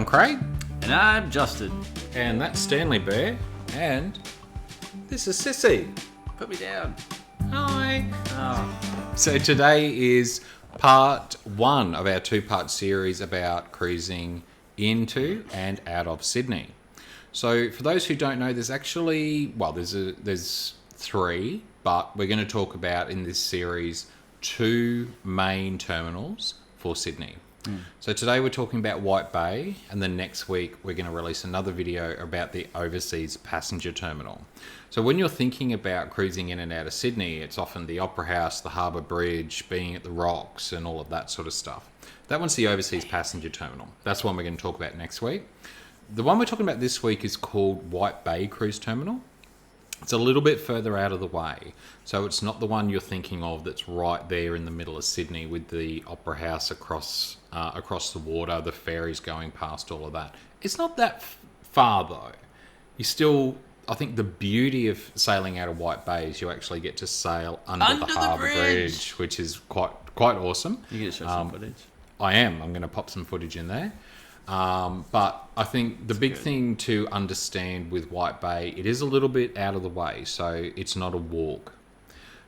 Craig. And I'm Justin. And that's Stanley Bear. And this is Sissy. Put me down. Hi. Oh. So today is part one of our two-part series about cruising into and out of Sydney. So for those who don't know, there's actually, there's three, but we're going to talk about in this series two main terminals for Sydney. So today we're talking about White Bay, and then next week we're going to release another video about the overseas passenger terminal. So when you're thinking about cruising in and out of Sydney, it's often the Opera House, the Harbour Bridge, being at the Rocks and all of that sort of stuff. That one's the overseas passenger terminal. That's one we're going to talk about next week. The one we're talking about this week is called White Bay Cruise Terminal. It's a little bit further out of the way. So it's not the one you're thinking of that's right there in the middle of Sydney with the Opera House across the water, the ferries going past, all of that. It's not that far though. You still, I think the beauty of sailing out of White Bay is you actually get to sail under the Harbour Bridge, which is quite awesome. You get to show some footage. I am. I'm going to pop some footage in there. But I think the big thing to understand with White Bay, it is a little bit out of the way, so it's not a walk.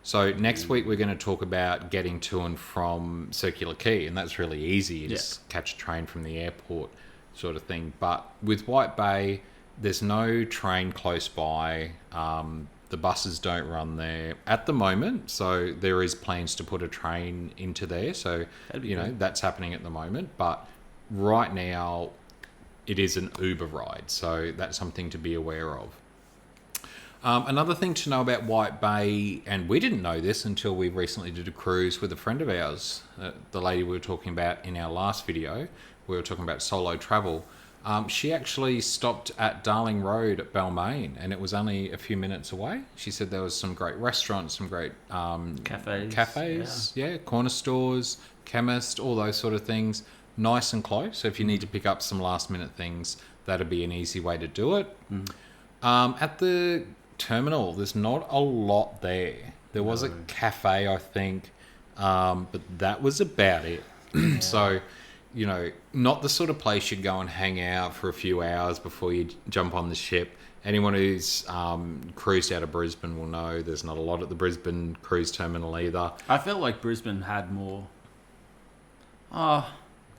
So next week we're going to talk about getting to and from Circular Quay, and that's really easy. You just catch a train from the airport sort of thing. But with White Bay, there's no train close by. The buses don't run there at the moment, so there is plans to put a train into there. So, that's happening at the moment. But right now, it is an Uber ride, so that's something to be aware of. Another thing to know about White Bay, and we didn't know this until we recently did a cruise with a friend of ours, the lady we were talking about in our last video, we were talking about solo travel. She actually stopped at Darling Road at Balmain, and it was only a few minutes away. She said there was some great restaurants, some great cafes, corner stores, chemist, all those sort of things. Nice and close. So if you need to pick up some last minute things, that'd be an easy way to do it. At the terminal, there's not a lot there. There was a cafe, I think, but that was about it. So, not the sort of place you'd go and hang out for a few hours before you jump on the ship. Anyone who's cruised out of Brisbane will know there's not a lot at the Brisbane cruise terminal either. I felt like Brisbane had more.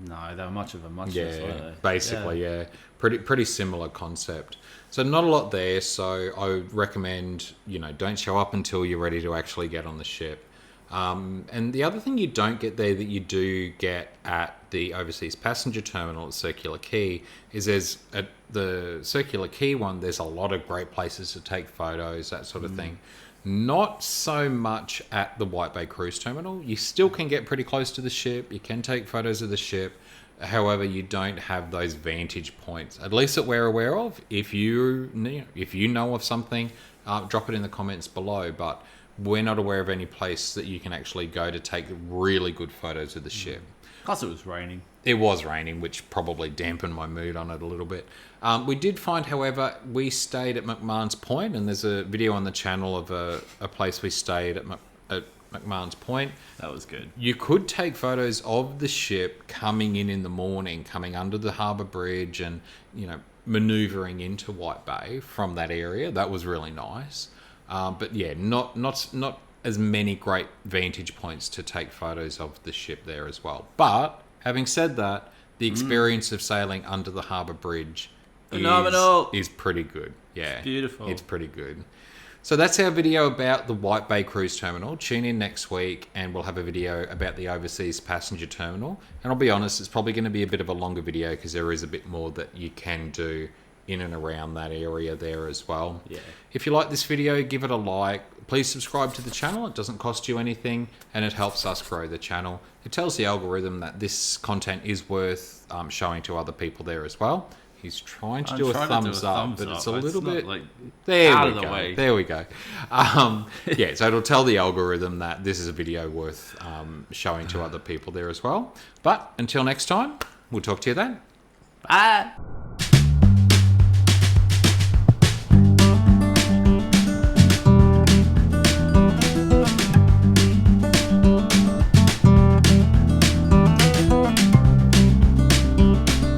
No, they were much of a muchness, weren't they? Basically. Pretty similar concept. So not a lot there, so I would recommend, don't show up until you're ready to actually get on the ship. And the other thing you don't get there that you do get at the overseas passenger terminal at Circular Quay is at the Circular Quay one, there's a lot of great places to take photos, that sort of thing. Not so much at the White Bay Cruise Terminal. You still can get pretty close to the ship. You can take photos of the ship. However, you don't have those vantage points, at least that we're aware of. If you know of something, drop it in the comments below. But we're not aware of any place that you can actually go to take really good photos of the ship. Plus, it was raining. It was raining, which probably dampened my mood on it a little bit. We did find, however, we stayed at McMahon's Point, and there's a video on the channel of a place we stayed at McMahon's Point. That was good. You could take photos of the ship coming in the morning, coming under the Harbour Bridge and, manoeuvring into White Bay from that area. That was really nice. But yeah, not as many great vantage points to take photos of the ship there as well. But having said that, the experience of sailing under the Harbour Bridge is pretty good. Yeah, it's beautiful. It's pretty good. So that's our video about the White Bay Cruise Terminal. Tune in next week and we'll have a video about the overseas passenger terminal. And I'll be honest, it's probably going to be a bit of a longer video because there is a bit more that you can do in and around that area there as well. Yeah. If you like this video, give it a like. Please subscribe to the channel. It doesn't cost you anything and it helps us grow the channel. It tells the algorithm that this content is worth showing to other people there as well. He's trying to do a thumbs up, but it's a little bit There we go. So it'll tell the algorithm that this is a video worth showing to other people there as well. But until next time, we'll talk to you then. Bye.